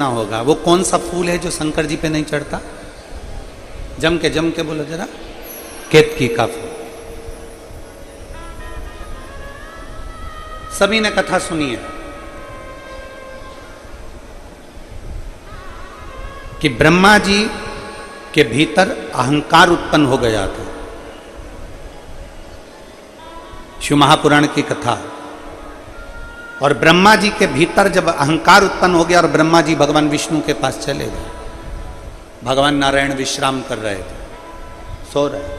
ना होगा। वो कौन सा फूल है जो शंकर जी पे नहीं चढ़ता? जम के बोलो जरा। केतकी का फूल। सभी ने कथा सुनी है कि ब्रह्मा जी के भीतर अहंकार उत्पन्न हो गया था। शिव महापुराण की कथा। और ब्रह्मा जी के भीतर जब अहंकार उत्पन्न हो गया और ब्रह्मा जी भगवान विष्णु के पास चले गए, भगवान नारायण विश्राम कर रहे थे, सो रहे थे।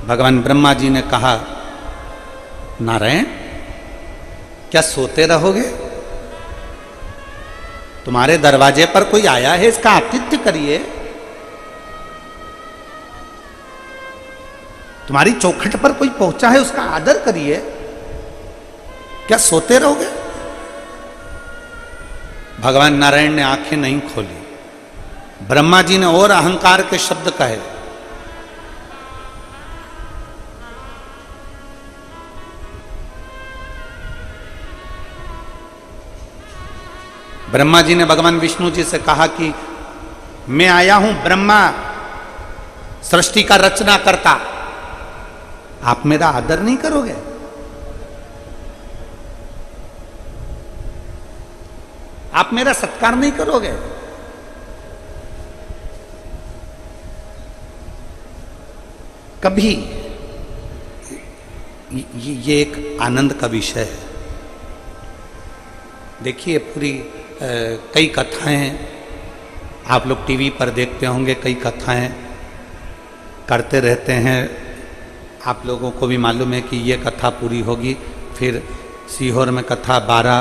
भगवान ब्रह्मा जी ने कहा, नारायण क्या सोते रहोगे? तुम्हारे दरवाजे पर कोई आया है, इसका आतिथ्य करिए। तुम्हारी चौखट पर कोई पहुंचा है, उसका आदर करिए। क्या सोते रहोगे? भगवान नारायण ने आंखें नहीं खोली। ब्रह्मा जी ने और अहंकार के शब्द कहे। ब्रह्मा जी ने भगवान विष्णु जी से कहा कि मैं आया हूं ब्रह्मा, सृष्टि का रचना करता, आप मेरा आदर नहीं करोगे? आप मेरा सत्कार नहीं करोगे? कभी ये एक आनंद का विषय है। देखिए पूरी कई कथाएं आप लोग टीवी पर देखते होंगे, कई कथाएं करते रहते हैं। आप लोगों को भी मालूम है कि ये कथा पूरी होगी। फिर सीहोर में कथा 12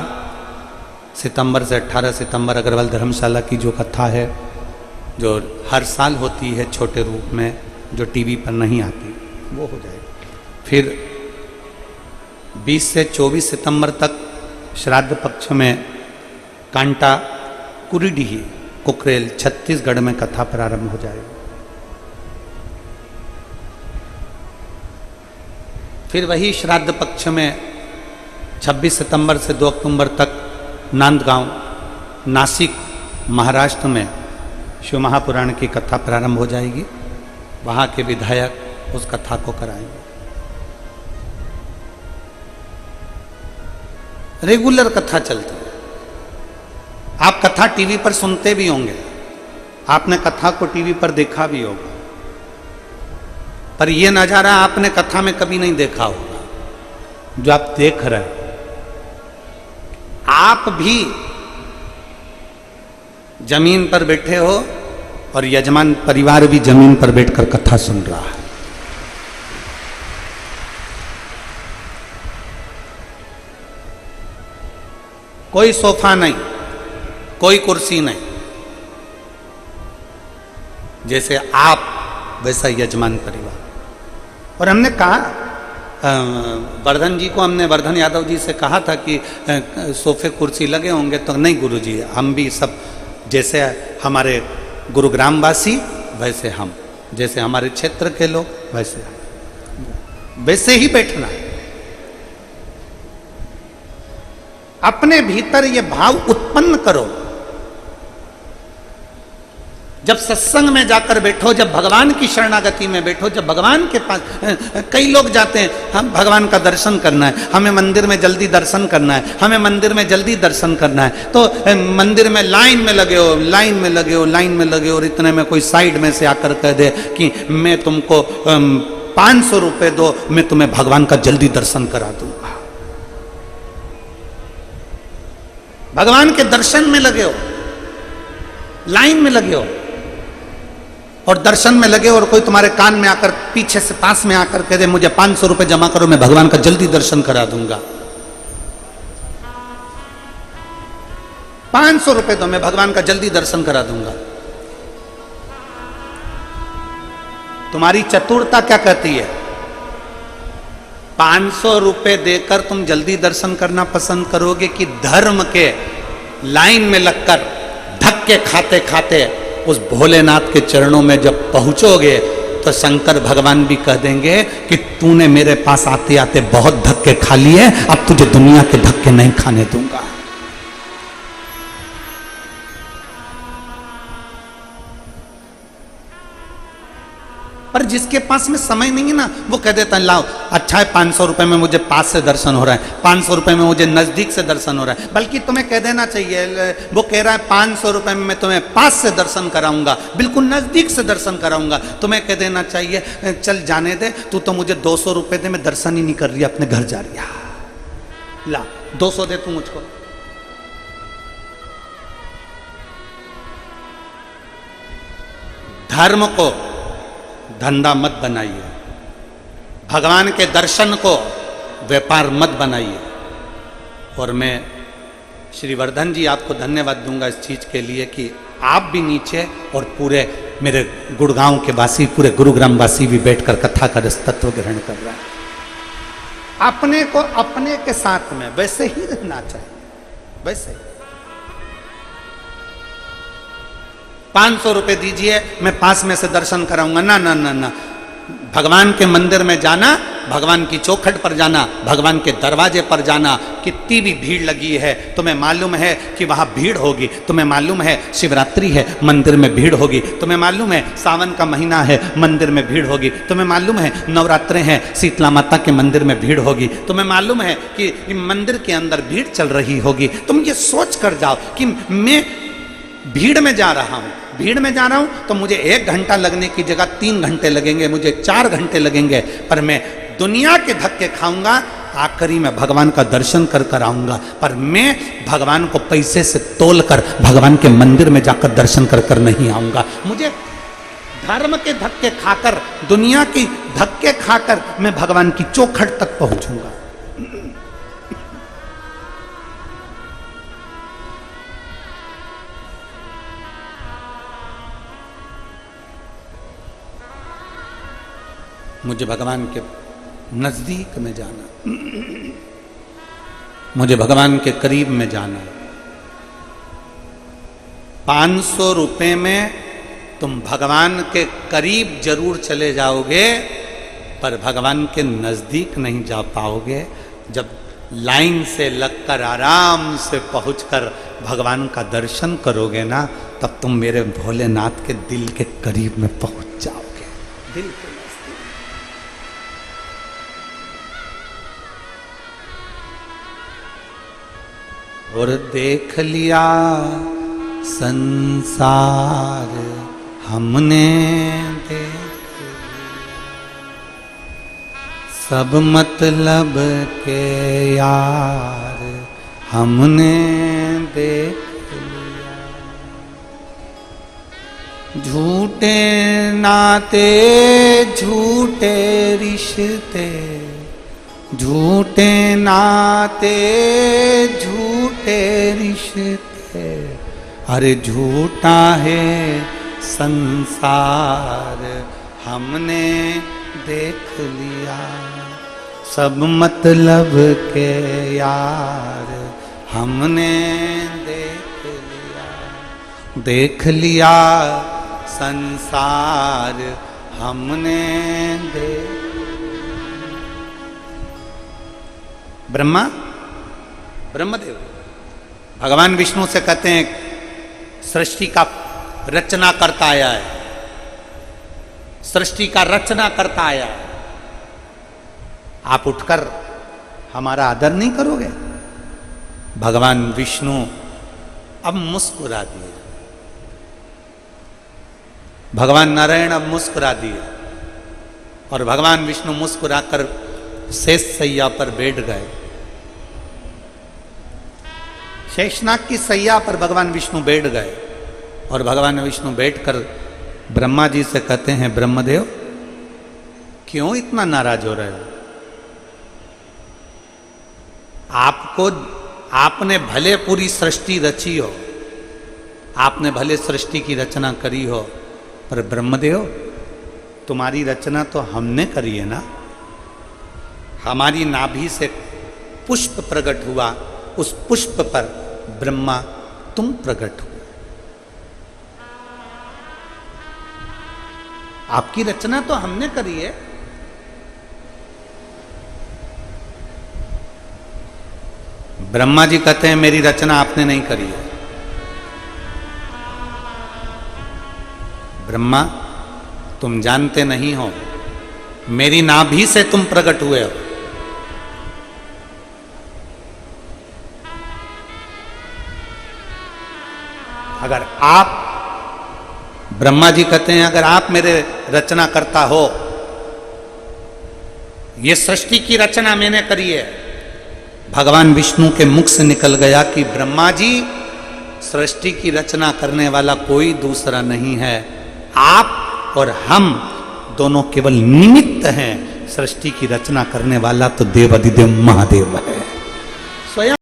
सितंबर से 18 सितंबर अग्रवाल धर्मशाला की जो कथा है, जो हर साल होती है छोटे रूप में, जो टीवी पर नहीं आती, वो हो जाएगी। फिर 20 से 24 सितंबर तक श्राद्ध पक्ष में कांटा कुरीडीही कुकरेल छत्तीसगढ़ में कथा प्रारंभ हो जाएगी। फिर वही श्राद्ध पक्ष में 26 सितंबर से 2 अक्टूबर तक नांदगांव नासिक महाराष्ट्र में शिव महापुराण की कथा प्रारंभ हो जाएगी। वहाँ के विधायक उस कथा को कराएंगे। रेगुलर कथा चलती है। आप कथा टीवी पर सुनते भी होंगे, आपने कथा को टीवी पर देखा भी होगा, पर यह नजारा आपने कथा में कभी नहीं देखा होगा जो आप देख रहे हैं। आप भी जमीन पर बैठे हो और यजमान परिवार भी जमीन पर बैठकर कथा सुन रहा है। कोई सोफा नहीं, कोई कुर्सी नहीं, जैसे आप वैसा यजमान परिवार। और हमने कहा, वर्धन जी को हमने, वर्धन यादव जी से कहा था कि सोफे कुर्सी लगे होंगे, तो नहीं गुरुजी, हम भी सब जैसे हमारे गुरुग्राम वासी वैसे हम, जैसे हमारे क्षेत्र के लोग वैसे हम, वैसे ही बैठना है। अपने भीतर ये भाव उत्पन्न करो। जब सत्संग में जाकर बैठो, जब भगवान की शरणागति में बैठो, जब भगवान के पास, कई लोग जाते हैं, हम भगवान का दर्शन करना है, हमें मंदिर में जल्दी दर्शन करना है, हमें मंदिर में जल्दी दर्शन करना है, तो मंदिर में लाइन में लगे हो, लाइन में लगे हो, लाइन में लगे हो, और इतने में कोई साइड में से आकर कह दे कि मैं तुमको 500 रुपये दो, मैं तुम्हें भगवान का जल्दी दर्शन करा दूंगा। भगवान के दर्शन में लगे हो, लाइन में लगे हो, और दर्शन में लगे, और कोई तुम्हारे कान में आकर, पीछे से पास में आकर कह दे मुझे 500 रुपये जमा करो, मैं भगवान का जल्दी दर्शन करा दूंगा। 500 रुपये दो, मैं भगवान का जल्दी दर्शन करा दूंगा। तुम्हारी चतुरता क्या कहती है? 500 रुपये देकर तुम जल्दी दर्शन करना पसंद करोगे कि धर्म के लाइन में लगकर धक्के खाते खाते उस भोलेनाथ के चरणों में जब पहुंचोगे तो शंकर भगवान भी कह देंगे कि तूने मेरे पास आते आते बहुत धक्के खा लिए, अब तुझे दुनिया के धक्के नहीं खाने दूंगा। पर जिसके पास में समय नहीं है ना, वो कह देता है लाओ अच्छा है 500 रुपए में मुझे पास से दर्शन हो रहा है, 500 रुपए में मुझे नजदीक से दर्शन हो रहा है। बल्कि तुम्हें कह देना चाहिए, वो कह रहा है 500 रुपए में मैं तुम्हें पास से दर्शन कराऊंगा, बिल्कुल नजदीक से दर्शन कराऊंगा। तुम्हें कह देना चाहिए चल जाने दे, तू तो मुझे 200 रुपए दे, मैं दर्शन ही नहीं कर रही, अपने घर जा रही है, ला 200 दे तू मुझको। धर्म को धंधा मत बनाइए, भगवान के दर्शन को व्यापार मत बनाइए। और मैं श्री वर्धन जी आपको धन्यवाद दूंगा इस चीज के लिए कि आप भी नीचे और पूरे मेरे गुड़गांव के वासी, पूरे गुरुग्राम वासी भी बैठकर कथा का रस तत्व ग्रहण कर रहा है। अपने को अपने के साथ में वैसे ही रहना चाहिए, वैसे ही। 500 रुपए दीजिए मैं पास में से दर्शन कराऊंगा, ना ना ना ना। भगवान के मंदिर में जाना, भगवान की चौखट पर जाना, भगवान के दरवाजे पर जाना, कितनी भी भीड़ लगी है, तुम्हें मालूम है कि वहां भीड़ होगी, तुम्हें मालूम है शिवरात्रि है मंदिर में भीड़ होगी, तुम्हें मालूम है सावन का महीना है मंदिर में भीड़ होगी, तुम्हें मालूम है नवरात्रे हैं शीतला माता के मंदिर में भीड़ होगी, तुम्हें मालूम है कि मंदिर के अंदर भीड़ चल रही होगी। तुम ये सोच कर जाओ कि मैं भीड़ में जा रहा हूं, भीड़ में जा रहा हूं तो मुझे 1 घंटा लगने की जगह 3 घंटे लगेंगे, मुझे 4 घंटे लगेंगे, पर मैं दुनिया के धक्के खाऊंगा, आखिरी में भगवान का दर्शन कर कर आऊंगा। पर मैं भगवान को पैसे से तोल कर भगवान के मंदिर में जाकर दर्शन कर कर नहीं आऊंगा। मुझे धर्म के धक्के खाकर, दुनिया की धक्के खाकर मैं भगवान की चौखट तक पहुंचूंगा। मुझे भगवान के नजदीक में जाना, मुझे भगवान के करीब में जाना। 500 रुपए में तुम भगवान के करीब जरूर चले जाओगे, पर भगवान के नजदीक नहीं जा पाओगे। जब लाइन से लगकर आराम से पहुंचकर भगवान का दर्शन करोगे ना, तब तुम मेरे भोलेनाथ के दिल के करीब में पहुंच जाओगे, दिल के। और देख लिया संसार हमने, देख सब मतलब के यार हमने देख लिया। झूठे नाते झूठे रिश्ते, झूठे नाते झूठे रिश्ते, अरे झूठा है संसार हमने देख लिया। सब मतलब के यार हमने देख लिया, देख लिया संसार हमने देख। ब्रह्मा, ब्रह्मदेव भगवान विष्णु से कहते हैं सृष्टि का रचना करता आया है, सृष्टि का रचना करता आया है, आप उठकर हमारा आदर नहीं करोगे? भगवान विष्णु अब मुस्कुरा दिए, भगवान नारायण अब मुस्कुरा दिए, और भगवान विष्णु मुस्कुराकर शेष सैया पर बैठ गए। शेषनाग की सैया पर भगवान विष्णु बैठ गए, और भगवान विष्णु बैठकर ब्रह्मा जी से कहते हैं ब्रह्मदेव क्यों इतना नाराज हो रहे हो? आपको, आपने भले पूरी सृष्टि रची हो, आपने भले सृष्टि की रचना करी हो, पर ब्रह्मदेव तुम्हारी रचना तो हमने करी है ना। हमारी नाभि से पुष्प प्रकट हुआ, उस पुष्प पर ब्रह्मा तुम प्रकट हुए। आपकी रचना तो हमने करी है। ब्रह्मा जी कहते हैं मेरी रचना आपने नहीं करी है। ब्रह्मा तुम जानते नहीं हो, मेरी नाभि से तुम प्रकट हुए हो। अगर आप, ब्रह्मा जी कहते हैं, अगर आप मेरे रचना करता हो, ये सृष्टि की रचना मैंने करी है। भगवान विष्णु के मुख से निकल गया कि ब्रह्मा जी, सृष्टि की रचना करने वाला कोई दूसरा नहीं है, आप और हम दोनों केवल निमित्त हैं, सृष्टि की रचना करने वाला तो देवाधिदेव महादेव है। स्वयं